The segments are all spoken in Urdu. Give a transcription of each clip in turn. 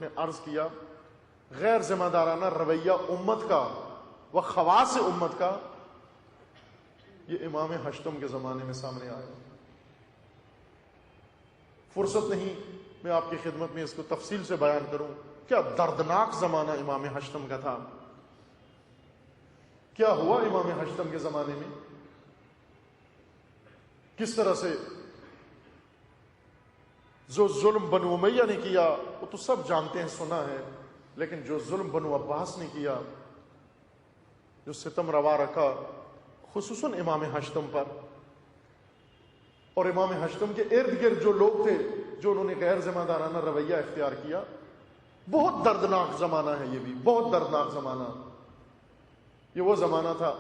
میں عرض کیا غیر ذمہ دارانہ رویہ امت کا و خواص امت کا یہ امام ہشتم کے زمانے میں سامنے آیا. فرصت نہیں میں آپ کی خدمت میں اس کو تفصیل سے بیان کروں. کیا دردناک زمانہ امام ہشتم کا تھا. کیا ہوا امام ہشتم کے زمانے میں, کس طرح سے جو ظلم بنو امیہ نے کیا وہ تو سب جانتے ہیں, سنا ہے, لیکن جو ظلم بنو عباس نے کیا, جو ستم روا رکھا خصوصاً امام ہشتم پر, اور امام ہشتم کے ارد گرد جو لوگ تھے جو انہوں نے غیر ذمہ دارانہ رویہ اختیار کیا, بہت دردناک زمانہ ہے یہ بھی, بہت دردناک زمانہ. یہ وہ زمانہ تھا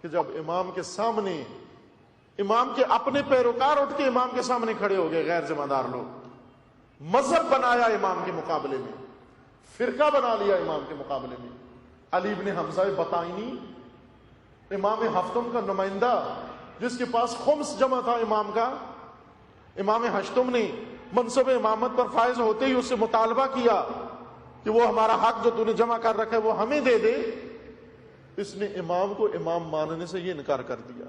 کہ جب امام کے سامنے, امام کے اپنے پیروکار اٹھ کے امام کے سامنے کھڑے ہو گئے, غیر ذمہ دار لوگ, مذہب بنایا امام کے مقابلے میں, فرقہ بنا لیا امام کے مقابلے میں. علی ابن حمزہ بطائنی امام ہفتم کا نمائندہ, جس کے پاس خمس جمع تھا امام کا, امام ہشتم نے منصب امامت پر فائز ہوتے ہی اس سے مطالبہ کیا کہ وہ ہمارا حق جو تو نے جمع کر رکھا ہے وہ ہمیں دے دے. اس نے امام کو امام ماننے سے یہ انکار کر دیا,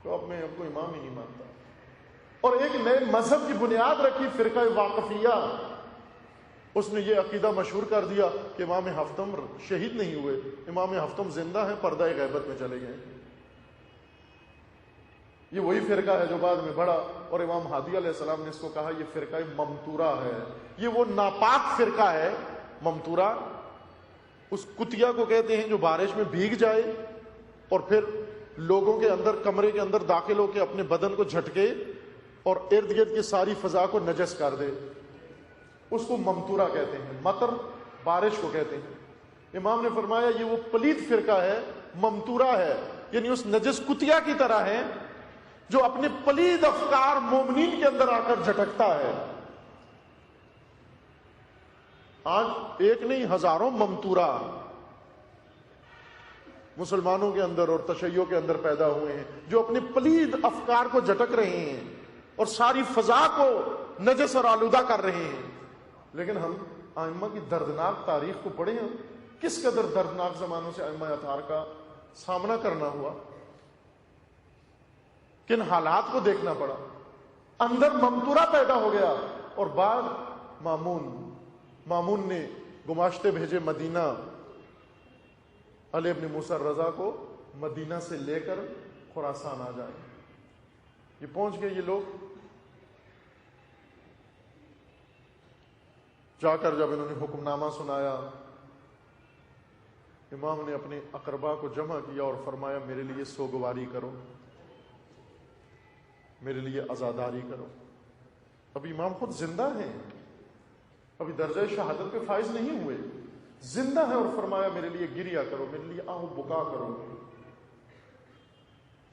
تو اب میں اب کو امام ہی نہیں مانتا, اور ایک نئے مذہب کی بنیاد رکھی فرقہ واقفیہ. اس نے یہ عقیدہ مشہور کر دیا کہ امام ہفتم شہید نہیں ہوئے, امام ہفتم زندہ ہیں, پردہ غیبت میں چلے گئے. یہ وہی فرقہ ہے جو بعد میں بڑھا, اور امام ہادی علیہ السلام نے اس کو کہا یہ فرقہ ممتورہ ہے, یہ وہ ناپاک فرقہ ہے. ممتورہ اس کتیا کو کہتے ہیں جو بارش میں بھیگ جائے اور پھر لوگوں کے اندر, کمرے کے اندر داخل ہو کے اپنے بدن کو جھٹکے اور ارد گرد کی ساری فضا کو نجس کر دے, اس کو ممتورہ کہتے ہیں. مطر بارش کو کہتے ہیں. امام نے فرمایا یہ وہ پلید فرقہ ہے, ممتورہ ہے, یعنی اس نجس کتیا کی طرح ہے جو اپنے پلید افکار مومنین کے اندر آ کر جھٹکتا ہے. آج ایک نہیں ہزاروں ممتورہ مسلمانوں کے اندر اور تشیعوں کے اندر پیدا ہوئے ہیں جو اپنے پلید افکار کو جھٹک رہے ہیں اور ساری فضا کو نجس اور آلودہ کر رہے ہیں. لیکن ہم ائمہ کی دردناک تاریخ کو پڑھیں, ہم کس قدر دردناک زمانوں سے ائمہ اطہار کا سامنا کرنا ہوا, کن حالات کو دیکھنا پڑا. اندر ممتورہ پیدا ہو گیا, اور بعد مامون نے گماشتے بھیجے مدینہ, علی ابن موسیٰ رضا کو مدینہ سے لے کر خراسان آ جائیں. یہ پہنچ گئے یہ لوگ, جا کر جب انہوں نے حکم نامہ سنایا, امام نے اپنے اقربا کو جمع کیا اور فرمایا میرے لیے سوگواری کرو, میرے لیے عزاداری کرو. ابھی امام خود زندہ ہیں, ابھی درجہ شہادت پہ فائز نہیں ہوئے, زندہ ہے, اور فرمایا میرے لیے گریا کرو, میرے لیے آہو بکا کرو.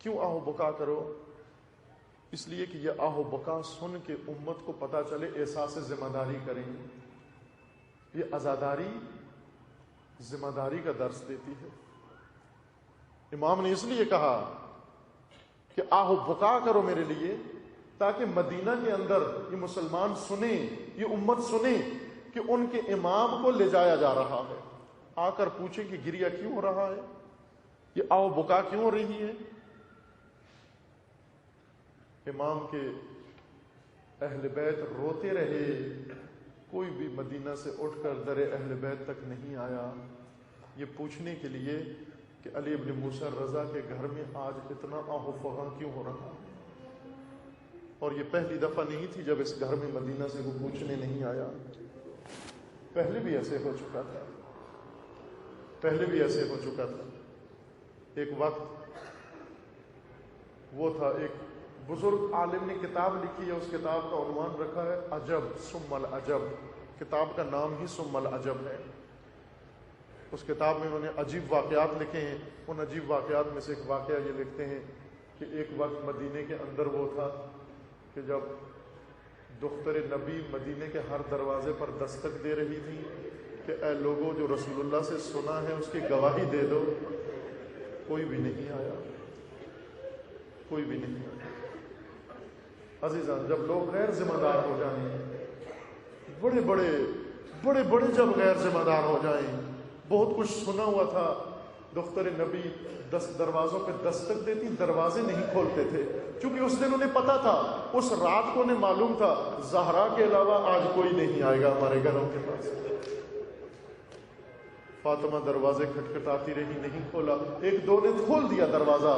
کیوں آہو بکا کرو؟ اس لیے کہ یہ آہو بکا سن کے امت کو پتا چلے, احساس ذمہ داری کریں. یہ عزاداری ذمہ داری کا درس دیتی ہے. امام نے اس لیے کہا کہ آہو بکا کرو میرے لیے, تاکہ مدینہ کے اندر یہ مسلمان سنیں, یہ امت سنیں کہ ان کے امام کو لے جایا جا رہا ہے. آ کر پوچھیں کہ گریا کیوں ہو رہا ہے, یہ آہو بکا کیوں ہو رہی ہے. امام کے اہل بیت روتے رہے, کوئی بھی مدینہ سے اٹھ کر در اہل بیت تک نہیں آیا یہ پوچھنے کے لیے کہ علی ابن موسیٰ رضا کے گھر میں آج اتنا آہ و فغاں کیوں ہو رہا. اور یہ پہلی دفعہ نہیں تھی جب اس گھر میں مدینہ سے وہ پوچھنے نہیں آیا, پہلے بھی ایسے ہو چکا تھا, پہلے بھی ایسے ہو چکا تھا. ایک وقت وہ تھا, ایک بزرگ عالم نے کتاب لکھی ہے, اس کتاب کا عنوان رکھا ہے عجب ثم العجب. کتاب کا نام ہی ثم العجب ہے. اس کتاب میں انہوں نے عجیب واقعات لکھے ہیں. ان عجیب واقعات میں سے ایک واقعہ یہ لکھتے ہیں کہ ایک وقت مدینے کے اندر وہ تھا کہ جب دختر نبی مدینے کے ہر دروازے پر دستک دے رہی تھی کہ اے لوگوں جو رسول اللہ سے سنا ہے اس کی گواہی دے دو, کوئی بھی نہیں آیا, کوئی بھی نہیں آیا. عزیزان, جب لوگ غیر ذمہ دار ہو جائیں, بڑے بڑے بڑے بڑے جب غیر ذمہ دار ہو جائیں. بہت کچھ سنا ہوا تھا. دختر نبی دروازوں پہ دستک دیتی, دروازے نہیں کھولتے تھے, کیونکہ اس دن انہیں پتا تھا, اس رات کو انہیں معلوم تھا زہرا کے علاوہ آج کوئی نہیں آئے گا ہمارے گھروں کے پاس. فاطمہ دروازے کھٹکھٹاتی رہی, نہیں کھولا. ایک دو نے کھول دیا دروازہ,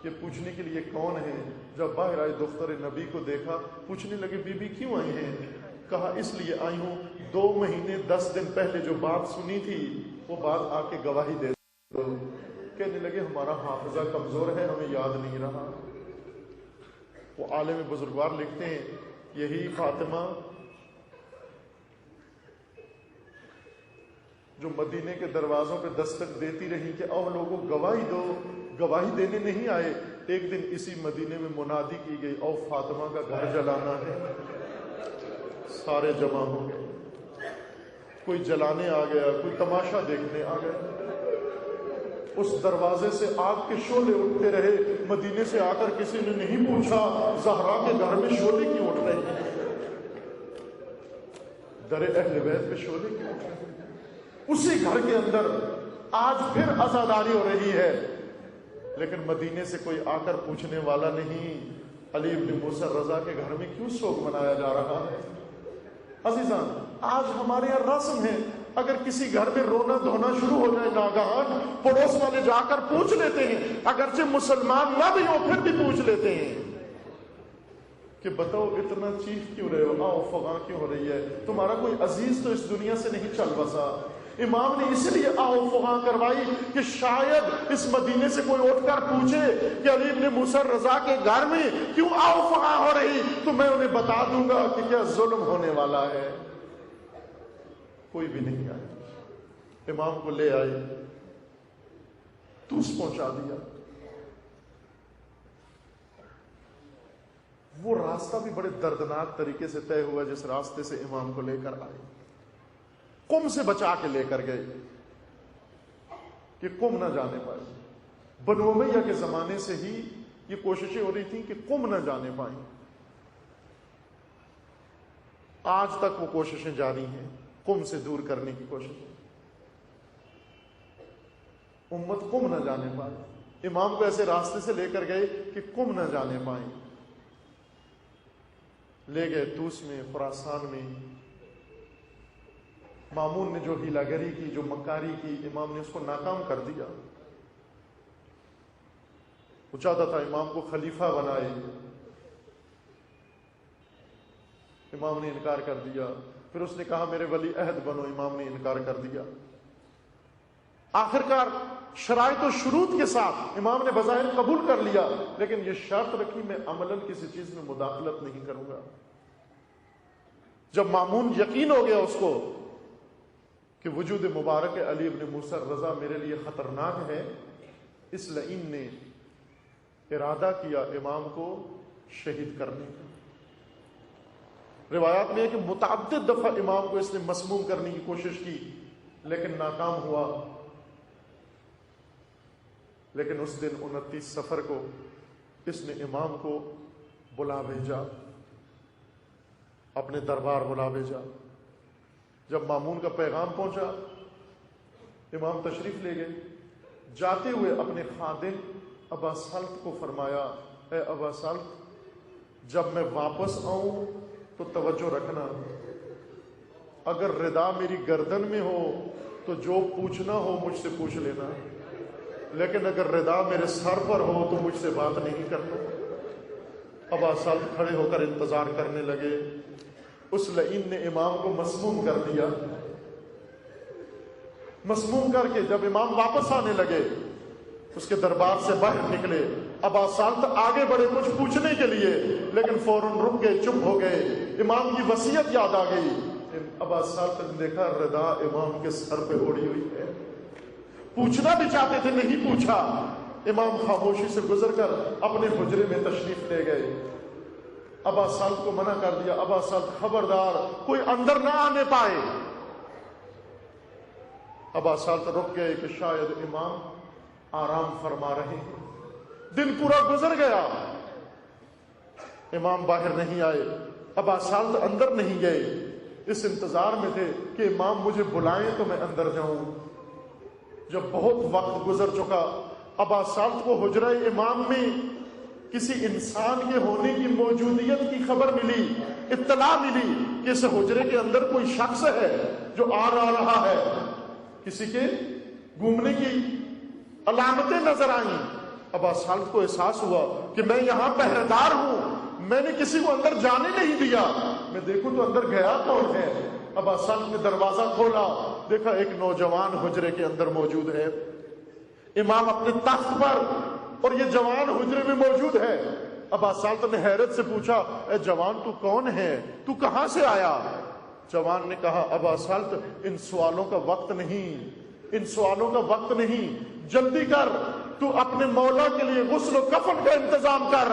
یہ پوچھنے کے لیے کون ہے. جب باہر آئے دختر نبی کو دیکھا, پوچھنے لگے بی بی کیوں آئی ہیں؟ کہا اس لیے آئی ہوں 2 مہینے 10 دن پہلے جو بات سنی تھی وہ بات آ کے گواہی دے دو. کہنے لگے ہمارا حافظہ کمزور ہے, ہمیں یاد نہیں رہا. وہ عالم بزرگوار لکھتے ہیں یہی فاطمہ جو مدینے کے دروازوں پہ دستک دیتی رہی کہ او لوگوں گواہی دو, گواہی دینے نہیں آئے. ایک دن اسی مدینے میں منادی کی گئی او فاطمہ کا گھر جلانا ہے. سارے جمع ہو گئے, کوئی جلانے آ گیا, کوئی تماشا دیکھنے آ گیا. اس دروازے سے آگ کے شعلے اٹھتے رہے. مدینے سے آ کر کسی نے نہیں پوچھا زہرا کے گھر میں شعلے کیوں اٹھ رہے ہیں, در اہل بیت پہ شعلے کیوں اٹھ رہے ہیں. اسی گھر کے اندر آج پھر عزاداری ہو رہی ہے, لیکن مدینے سے کوئی آ کر پوچھنے والا نہیں علی ابن موسیٰ رضا کے گھر میں کیوں سوگ منایا جا رہا ہے. عزیزان آج ہمارے یہاں رسم ہے, اگر کسی گھر میں رونا دھونا شروع ہو جائے ناگہان پڑوس والے جا کر پوچھ لیتے ہیں, اگرچہ مسلمان نہ بھی ہو پھر بھی پوچھ لیتے ہیں کہ بتاؤ اتنا چیخ کیوں رہے ہو, آؤ فغاں کیوں ہو رہی ہے, تمہارا کوئی عزیز تو اس دنیا سے نہیں چل بسا. امام نے اس لیے آؤ فغاں کروائی کہ شاید اس مدینے سے کوئی اٹھ کر پوچھے کہ علی ابن موسیٰ رضا کے گھر میں کیوں آؤ فغاں ہو رہی, تو میں انہیں بتا دوں گا کہ کیا ظلم ہونے والا ہے. کوئی بھی نہیں آیا. امام کو لے آئے, توس پہنچا دیا. وہ راستہ بھی بڑے دردناک طریقے سے طے ہوا جس راستے سے امام کو لے کر آئے. قم سے بچا کے لے کر گئے کہ قم نہ جانے پائے. بنو امیہ کے زمانے سے ہی یہ کوششیں ہو رہی تھیں کہ قم نہ جانے پائیں. آج تک وہ کوششیں جاری ہیں قم سے دور کرنے کی کوششیں. امت قم نہ جانے پائے. امام کو ایسے راستے سے لے کر گئے کہ قم نہ جانے پائیں. لے گئے توس میں, خراسان میں. مامون نے جو ہیلا گری کی, جو مکاری کی, امام نے اس کو ناکام کر دیا. وہ چاہتا تھا امام کو خلیفہ بنائے, امام نے انکار کر دیا. پھر اس نے کہا میرے ولی عہد بنو, امام نے انکار کر دیا. آخرکار شرائط و شروط کے ساتھ امام نے بظاہر قبول کر لیا, لیکن یہ شرط رکھی میں عملاً کسی چیز میں مداخلت نہیں کروں گا. جب مامون یقین ہو گیا اس کو کہ وجود مبارک علی ابن موسیٰ رضا میرے لیے خطرناک ہے, اس لعین نے ارادہ کیا امام کو شہید کرنے کا. روایات میں ہے کہ متعدد دفعہ امام کو اس نے مسموم کرنے کی کوشش کی لیکن ناکام ہوا. لیکن اس دن 29 صفر کو اس نے امام کو بلا بھیجا, اپنے دربار بلا بھیجا. جب مامون کا پیغام پہنچا امام تشریف لے گئے. جاتے ہوئے اپنے خادم ابا سلط کو فرمایا, اے ابا سلط جب میں واپس آؤں تو توجہ رکھنا, اگر ردا میری گردن میں ہو تو جو پوچھنا ہو مجھ سے پوچھ لینا, لیکن اگر ردا میرے سر پر ہو تو مجھ سے بات نہیں کرنا. ابا سلط کھڑے ہو کر انتظار کرنے لگے. اس لعین نے امام کو مسموم کر دیا. مسموم کر کے جب امام واپس آنے لگے اس کے دربار سے باہر نکلے. ابا سلط آگے بڑھے کچھ پوچھنے کے لیے, لیکن فوراً رک گئے, چپ ہو گئے. امام کی وصیت یاد آ گئی. ابا سلط نے دیکھا ردا امام کے سر پہ اوڑھی ہوئی ہے. پوچھنا بھی چاہتے تھے, نہیں پوچھا. امام خاموشی سے گزر کر اپنے حجرے میں تشریف لے گئے. ابا سلط کو منع کر دیا, ابا سلط خبردار کوئی اندر نہ آنے پائے. ابا سلط رک گئے کہ شاید امام آرام فرما رہے ہیں. دن پورا گزر گیا, امام باہر نہیں آئے, ابا سلط اندر نہیں گئے. اس انتظار میں تھے کہ امام مجھے بلائیں تو میں اندر جاؤں۔ جب بہت وقت گزر چکا، ابا صالح کو حجرہ امام میں کسی انسان کے ہونے کی موجودیت کی خبر ملی، اطلاع ملی کہ اس حجرے کے اندر کوئی شخص ہے جو آ رہا ہے۔ کسی کے گھومنے کی علامتیں نظر آئیں۔ ابا صالح کو احساس ہوا کہ میں یہاں پہرے دار ہوں، میں نے کسی کو اندر جانے نہیں دیا، میں دیکھوں تو اندر گیا کون ہے۔ ابا صالح نے دروازہ کھولا، دیکھا ایک نوجوان حجرے کے اندر موجود ہے، امام اپنے تخت پر اور یہ جوان حجرے میں موجود ہے۔ ابا صالح نے حیرت سے پوچھا، اے جوان تو کون ہے، تو کہاں سے آیا؟ جوان نے کہا، ابا صالح ان سوالوں کا وقت نہیں، ان سوالوں کا وقت نہیں، جلدی کر، تو اپنے مولا کے لیے غسل و کفن کا انتظام کر۔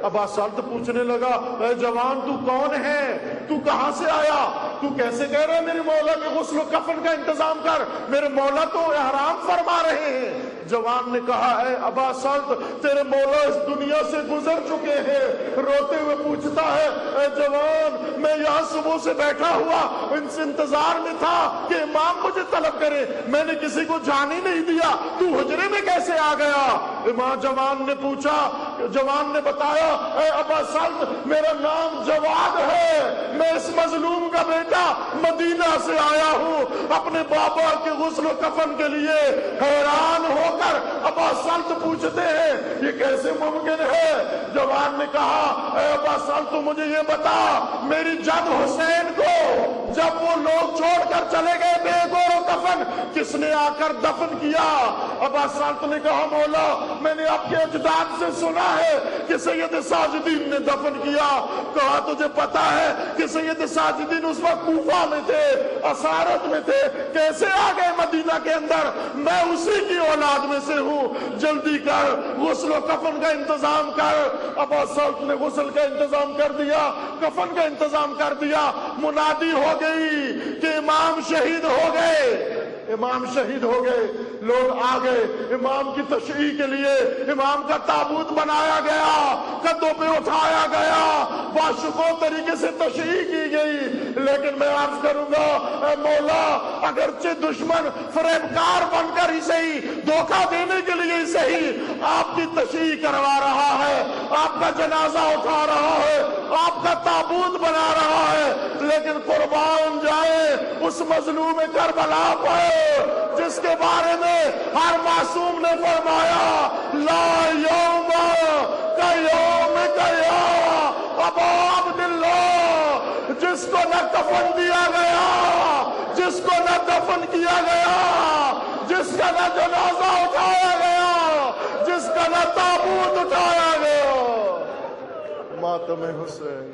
ابا صالح پوچھنے لگا، اے جوان تو کون ہے، تو کہاں سے آیا، تو کیسے کہہ رہا ہے میرے مولا کے غسل و کفن کا انتظام کر، میرے مولا تو احرام فرما رہے ہیں۔ جوان نے کہا، اے ابا صالح تیرے مولا اس دنیا سے گزر چکے ہیں۔ روتے ہوئے پوچھتا ہے، اے جوان میں یہاں صبح سے بیٹھا ہوا ان سے انتظار میں تھا کہ امام مجھے طلب کرے، میں نے کسی کو جانے نہیں دیا، تو حجرے میں کیسے آ گیا؟ امام جوان نے پوچھا، جوان نے بتایا، اے ابا صالح میرا نام جواد ہے، میں اس مظلوم کا بیٹا مدینہ سے آیا ہوں اپنے بابا کے غسل و کفن کے لیے۔ حیران ہو کر ابا صالح پوچھتے ہیں، یہ کیسے ممکن ہے؟ جوان نے کہا، اے ابا صالح تو مجھے یہ بتا، میری جد حسین کو جب وہ لوگ چھوڑ کر چلے گئے بے گور و کفن، کس نے آ کر دفن کیا؟ ابا صالح نے کہا، مولا میں نے آپ کے اجداد سے سنا ہے کہ سید ساجدین نے دفن کیا۔ کہا تجھے پتا ہے کہ سید ساجدین اس وقت کوفہ میں تھے، اسارت میں تھے، کیسے آ گئے مدینہ کے اندر؟ میں اسی کی اولاد میں سے ہوں، جلدی کر غسل و کفن کا انتظام کر۔ ابا صالح نے غسل کا انتظام کر دیا، کفن کا انتظام کر دیا۔ منادی ہو گئی کہ امام شہید ہو گئے، امام شہید ہو گئے۔ لوگ آ گئے امام کی تشریح کے لیے، امام کا تابوت بنایا گیا، کندھوں پہ اٹھایا گیا، باشکوہ طریقے سے تشریح کی گئی۔ لیکن میں عرض کروں گا، اے مولا اگرچہ دشمن فریبکار بن کر ہی صحیح، دھوکہ دینے کے لیے ہی صحیح آپ کی تشریح کروا رہا ہے، آپ کا جنازہ اٹھا رہا ہے، آپ کا تابوت بنا رہا ہے، لیکن قربان جائے اس مظلوم کربلا پر جس کے بارے میں ہر معصوم نے فرمایا، لا یوم کا یوم کا یا ابا عبداللہ، جس کو نہ کفن دیا گیا، جس کو نہ دفن کیا گیا، جس کا نہ جنازہ اٹھایا گیا، جس کا نہ تابوت اٹھایا گیا، ماتم حسین۔